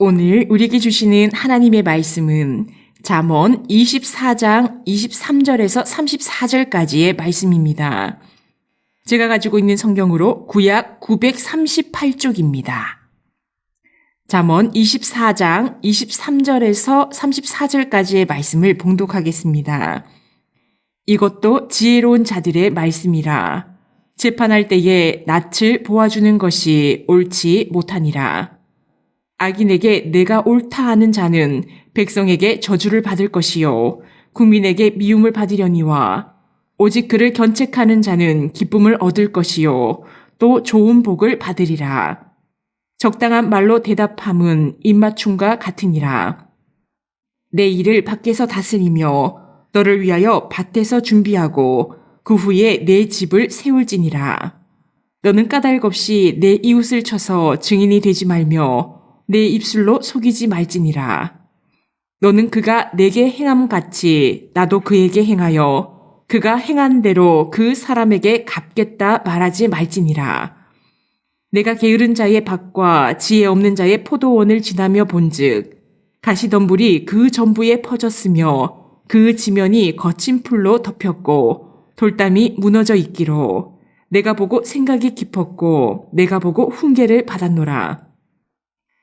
오늘 우리에게 주시는 하나님의 말씀은 잠언 24장 23절에서 34절까지의 말씀입니다. 제가 가지고 있는 성경으로 구약 938쪽입니다. 잠언 24장 23절에서 34절까지의 말씀을 봉독하겠습니다. 이것도 지혜로운 자들의 말씀이라. 재판할 때에 낯을 보아주는 것이 옳지 못하니라. 악인에게 내가 옳다 하는 자는 백성에게 저주를 받을 것이요 국민에게 미움을 받으려니와 오직 그를 견책하는 자는 기쁨을 얻을 것이요 또 좋은 복을 받으리라. 적당한 말로 대답함은 입맞춤과 같으니라. 내 일을 밖에서 다스리며 너를 위하여 밭에서 준비하고 그 후에 내 집을 세울지니라. 너는 까닭 없이 내 이웃을 쳐서 증인이 되지 말며 내 입술로 속이지 말지니라. 너는 그가 내게 행함 같이 나도 그에게 행하여 그가 행한 대로 그 사람에게 갚겠다 말하지 말지니라. 내가 게으른 자의 밭과 지혜 없는 자의 포도원을 지나며 본즉 가시덤불이 그 전부에 퍼졌으며 그 지면이 거친 풀로 덮였고 돌담이 무너져 있기로 내가 보고 생각이 깊었고 내가 보고 훈계를 받았노라.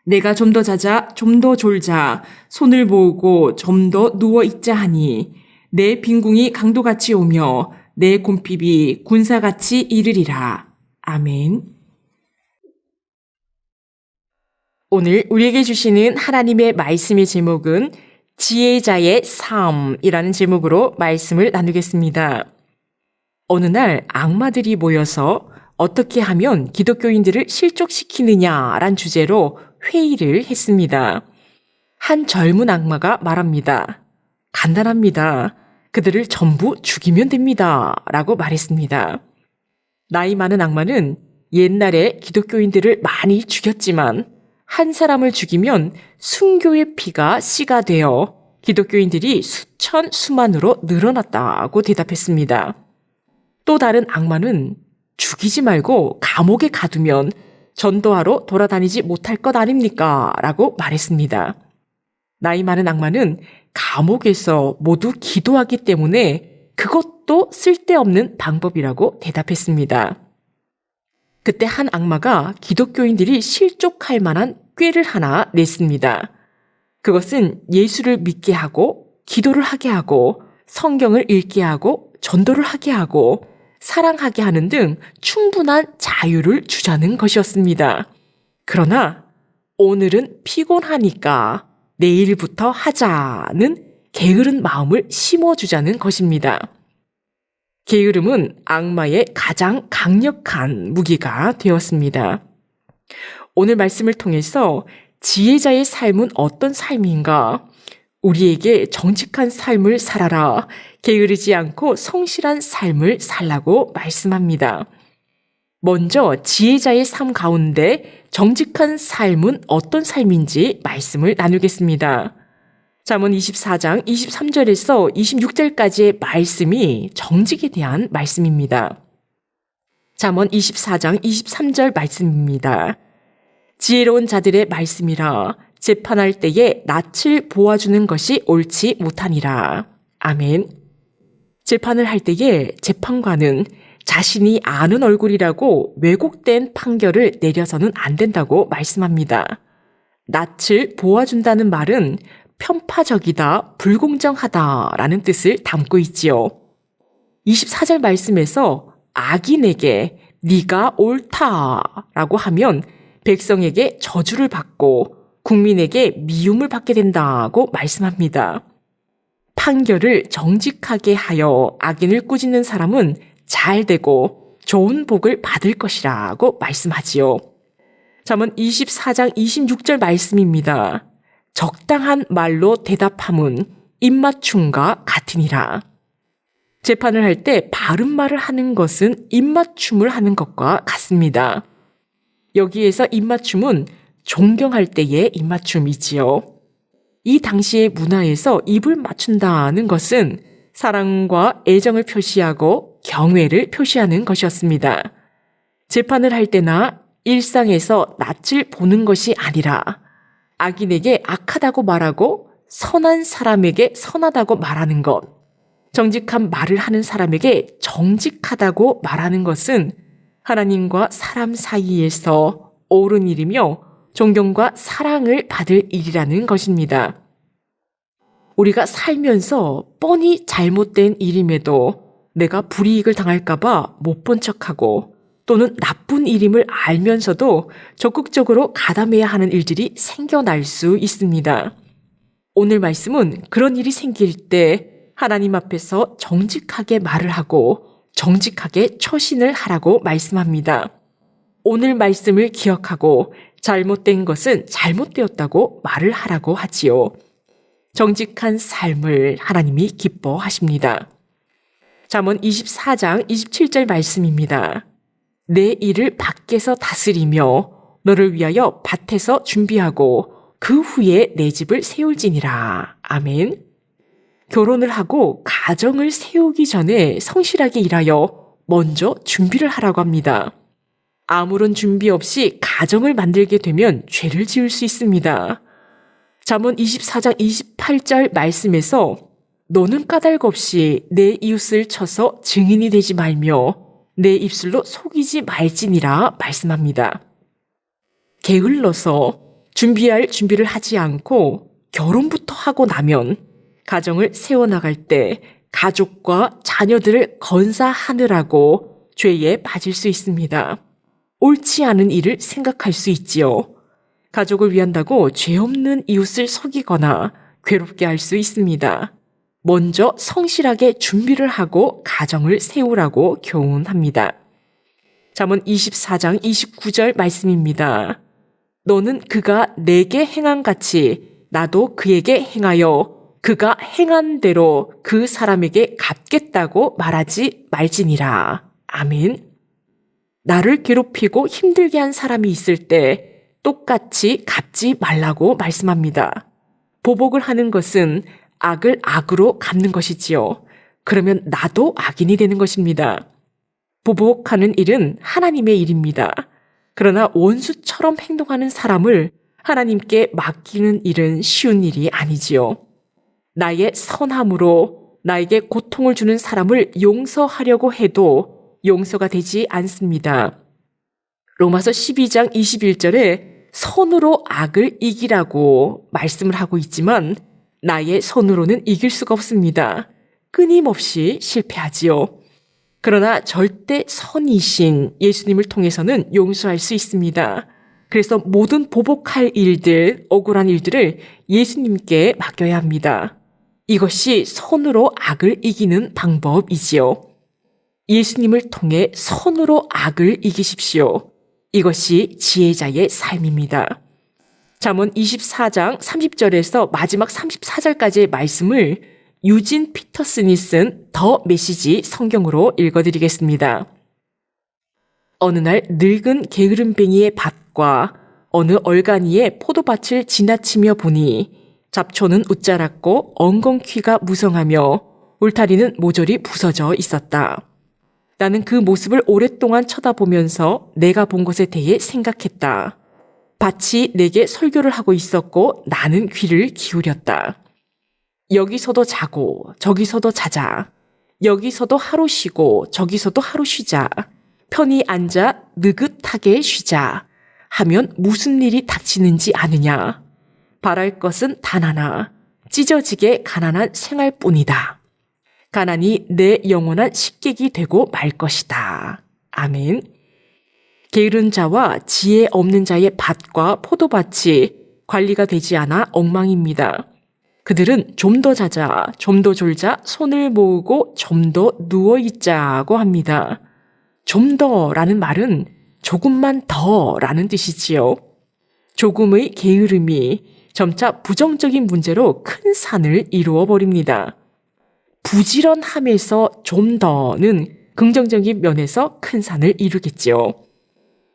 내가 좀 더 자자 좀 더 졸자 손을 모으고 좀 더 누워 있자 하니 내 빈궁이 강도같이 오며 내 곰핍이 군사같이 이르리라. 아멘. 오늘 우리에게 주시는 하나님의 말씀의 제목은 지혜자의 삶이라는 제목으로 말씀을 나누겠습니다. 어느 날 악마들이 모여서 어떻게 하면 기독교인들을 실족시키느냐란 주제로 회의를 했습니다. 한 젊은 악마가 말합니다. 간단합니다. 그들을 전부 죽이면 됩니다. 라고 말했습니다. 나이 많은 악마는 옛날에 기독교인들을 많이 죽였지만 한 사람을 죽이면 순교의 피가 씨가 되어 기독교인들이 수천 수만으로 늘어났다고 대답했습니다. 또 다른 악마는 죽이지 말고 감옥에 가두면 전도하러 돌아다니지 못할 것 아닙니까? 라고 말했습니다. 나이 많은 악마는 감옥에서 모두 기도하기 때문에 그것도 쓸데없는 방법이라고 대답했습니다. 그때 한 악마가 기독교인들이 실족할 만한 꾀를 하나 냈습니다. 그것은 예수를 믿게 하고 기도를 하게 하고 성경을 읽게 하고 전도를 하게 하고 사랑하게 하는 등 충분한 자유를 주자는 것이었습니다. 그러나 오늘은 피곤하니까 내일부터 하자는 게으른 마음을 심어주자는 것입니다. 게으름은 악마의 가장 강력한 무기가 되었습니다. 오늘 말씀을 통해서 지혜자의 삶은 어떤 삶인가? 우리에게 정직한 삶을 살아라. 게으르지 않고 성실한 삶을 살라고 말씀합니다. 먼저 지혜자의 삶 가운데 정직한 삶은 어떤 삶인지 말씀을 나누겠습니다. 잠언 24장 23절에서 26절까지의 말씀이 정직에 대한 말씀입니다. 잠언 24장 23절 말씀입니다. 지혜로운 자들의 말씀이라 재판할 때에 낯을 보아주는 것이 옳지 못하니라. 아멘. 재판을 할 때에 재판관은 자신이 아는 얼굴이라고 왜곡된 판결을 내려서는 안 된다고 말씀합니다. 낯을 보아준다는 말은 편파적이다, 불공정하다라는 뜻을 담고 있지요. 24절 말씀에서 악인에게 네가 옳다라고 하면 백성에게 저주를 받고 국민에게 미움을 받게 된다고 말씀합니다. 판결을 정직하게 하여 악인을 꾸짖는 사람은 잘 되고 좋은 복을 받을 것이라고 말씀하지요. 잠언 24장 26절 말씀입니다. 적당한 말로 대답함은 입맞춤과 같으니라. 재판을 할 때 바른 말을 하는 것은 입맞춤을 하는 것과 같습니다. 여기에서 입맞춤은 존경할 때의 입맞춤이지요. 이 당시의 문화에서 입을 맞춘다는 것은 사랑과 애정을 표시하고 경외를 표시하는 것이었습니다. 재판을 할 때나 일상에서 낯을 보는 것이 아니라 악인에게 악하다고 말하고 선한 사람에게 선하다고 말하는 것, 정직한 말을 하는 사람에게 정직하다고 말하는 것은 하나님과 사람 사이에서 옳은 일이며 존경과 사랑을 받을 일이라는 것입니다. 우리가 살면서 뻔히 잘못된 일임에도 내가 불이익을 당할까봐 못 본 척하고 또는 나쁜 일임을 알면서도 적극적으로 가담해야 하는 일들이 생겨날 수 있습니다. 오늘 말씀은 그런 일이 생길 때 하나님 앞에서 정직하게 말을 하고 정직하게 처신을 하라고 말씀합니다. 오늘 말씀을 기억하고 잘못된 것은 잘못되었다고 말을 하라고 하지요. 정직한 삶을 하나님이 기뻐하십니다. 잠언 24장 27절 말씀입니다. 내 일을 밖에서 다스리며 너를 위하여 밭에서 준비하고 그 후에 내 집을 세울지니라. 아멘. 결혼을 하고 가정을 세우기 전에 성실하게 일하여 먼저 준비를 하라고 합니다. 아무런 준비 없이 가정을 만들게 되면 죄를 지을 수 있습니다. 잠언 24장 28절 말씀에서 너는 까닭 없이 내 이웃을 쳐서 증인이 되지 말며 내 입술로 속이지 말지니라 말씀합니다. 게을러서 준비할 준비를 하지 않고 결혼부터 하고 나면 가정을 세워나갈 때 가족과 자녀들을 건사하느라고 죄에 빠질 수 있습니다. 옳지 않은 일을 생각할 수 있지요. 가족을 위한다고 죄 없는 이웃을 속이거나 괴롭게 할 수 있습니다. 먼저 성실하게 준비를 하고 가정을 세우라고 교훈합니다. 잠언 24장 29절 말씀입니다. 너는 그가 내게 행한 같이 나도 그에게 행하여 그가 행한 대로 그 사람에게 갚겠다고 말하지 말지니라. 아멘. 나를 괴롭히고 힘들게 한 사람이 있을 때 똑같이 갚지 말라고 말씀합니다. 보복을 하는 것은 악을 악으로 갚는 것이지요. 그러면 나도 악인이 되는 것입니다. 보복하는 일은 하나님의 일입니다. 그러나 원수처럼 행동하는 사람을 하나님께 맡기는 일은 쉬운 일이 아니지요. 나의 선함으로 나에게 고통을 주는 사람을 용서하려고 해도 용서가 되지 않습니다. 로마서 12장 21절에 선으로 악을 이기라고 말씀을 하고 있지만 나의 손으로는 이길 수가 없습니다. 끊임없이 실패하지요. 그러나 절대 선이신 예수님을 통해서는 용서할 수 있습니다. 그래서 모든 보복할 일들, 억울한 일들을 예수님께 맡겨야 합니다. 이것이 선으로 악을 이기는 방법이지요. 예수님을 통해 선으로 악을 이기십시오. 이것이 지혜자의 삶입니다. 잠언 24장 30절에서 마지막 34절까지의 말씀을 유진 피터슨이 쓴 더 메시지 성경으로 읽어드리겠습니다. 어느 날 늙은 게으름뱅이의 밭과 어느 얼간이의 포도밭을 지나치며 보니 잡초는 웃자랐고 엉겅퀴가 무성하며 울타리는 모조리 부서져 있었다. 나는 그 모습을 오랫동안 쳐다보면서 내가 본 것에 대해 생각했다. 밭이 내게 설교를 하고 있었고 나는 귀를 기울였다. 여기서도 자고 저기서도 자자. 여기서도 하루 쉬고 저기서도 하루 쉬자. 편히 앉아 느긋하게 쉬자. 하면 무슨 일이 닥치는지 아느냐. 바랄 것은 단 하나. 찢어지게 가난한 생활뿐이다. 가난이 내 영원한 식객이 되고 말 것이다. 아멘. 게으른 자와 지혜 없는 자의 밭과 포도밭이 관리가 되지 않아 엉망입니다. 그들은 좀 더 자자, 좀 더 졸자, 손을 모으고 좀 더 누워있자고 합니다. 좀 더라는 말은 조금만 더라는 뜻이지요. 조금의 게으름이 점차 부정적인 문제로 큰 산을 이루어 버립니다. 부지런함에서 좀 더는 긍정적인 면에서 큰 산을 이루겠지요.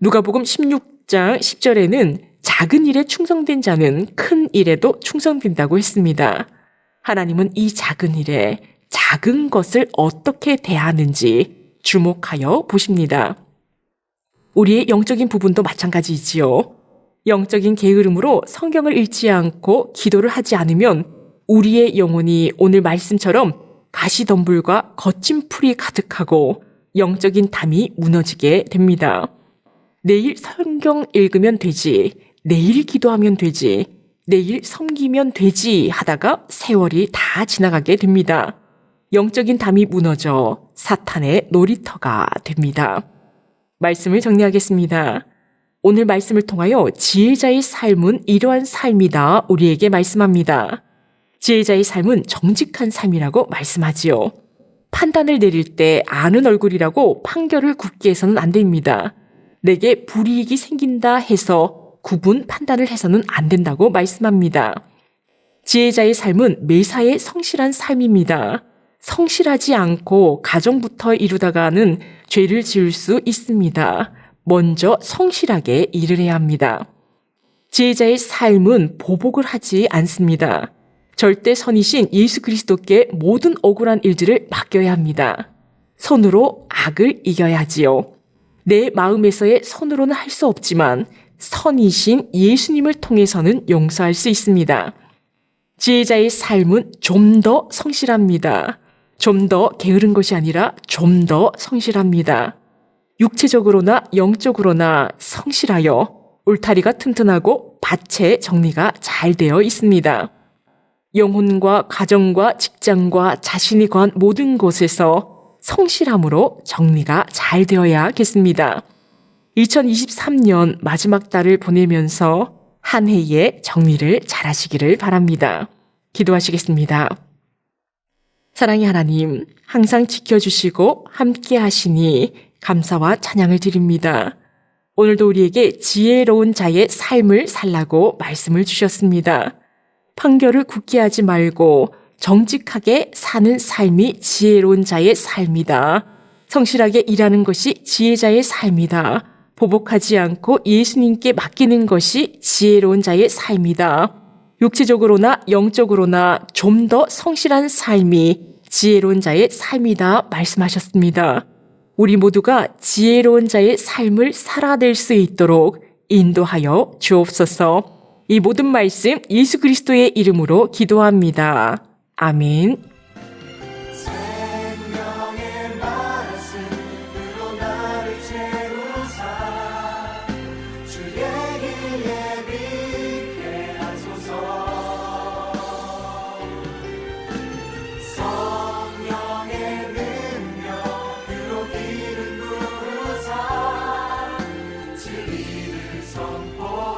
누가복음 16장 10절에는 작은 일에 충성된 자는 큰 일에도 충성된다고 했습니다. 하나님은 이 작은 일에 작은 것을 어떻게 대하는지 주목하여 보십니다. 우리의 영적인 부분도 마찬가지이지요. 영적인 게으름으로 성경을 읽지 않고 기도를 하지 않으면 우리의 영혼이 오늘 말씀처럼 가시덤불과 거친 풀이 가득하고 영적인 담이 무너지게 됩니다. 내일 성경 읽으면 되지, 내일 기도하면 되지, 내일 섬기면 되지 하다가 세월이 다 지나가게 됩니다. 영적인 담이 무너져 사탄의 놀이터가 됩니다. 말씀을 정리하겠습니다. 오늘 말씀을 통하여 지혜자의 삶은 이러한 삶이다 우리에게 말씀합니다. 지혜자의 삶은 정직한 삶이라고 말씀하지요. 판단을 내릴 때 아는 얼굴이라고 판결을 굳게 해서는 안 됩니다. 내게 불이익이 생긴다 해서 구분 판단을 해서는 안 된다고 말씀합니다. 지혜자의 삶은 매사에 성실한 삶입니다. 성실하지 않고 가정부터 이루다가는 죄를 지을 수 있습니다. 먼저 성실하게 일을 해야 합니다. 지혜자의 삶은 보복을 하지 않습니다. 절대 선이신 예수 그리스도께 모든 억울한 일들을 맡겨야 합니다. 선으로 악을 이겨야 하지요. 내 마음에서의 선으로는 할 수 없지만 선이신 예수님을 통해서는 용서할 수 있습니다. 지혜자의 삶은 좀 더 성실합니다. 좀 더 게으른 것이 아니라 좀 더 성실합니다. 육체적으로나 영적으로나 성실하여 울타리가 튼튼하고 밭의 정리가 잘 되어 있습니다. 영혼과 가정과 직장과 자신이 거한 모든 곳에서 성실함으로 정리가 잘 되어야겠습니다. 2023년 마지막 달을 보내면서 한 해의 정리를 잘 하시기를 바랍니다. 기도하시겠습니다. 사랑의 하나님, 항상 지켜주시고 함께 하시니 감사와 찬양을 드립니다. 오늘도 우리에게 지혜로운 자의 삶을 살라고 말씀을 주셨습니다. 판결을 굳게 하지 말고 정직하게 사는 삶이 지혜로운 자의 삶이다. 성실하게 일하는 것이 지혜자의 삶이다. 보복하지 않고 예수님께 맡기는 것이 지혜로운 자의 삶이다. 육체적으로나 영적으로나 좀 더 성실한 삶이 지혜로운 자의 삶이다 말씀하셨습니다. 우리 모두가 지혜로운 자의 삶을 살아낼 수 있도록 인도하여 주옵소서. 이 모든 말씀 예수 그리스도의 이름으로 기도합니다. 아멘. 생명의 말씀으로 나를 채우사 주의 길 예비케 하소서. 성령의 능력으로 길을 부르사 진리를 선포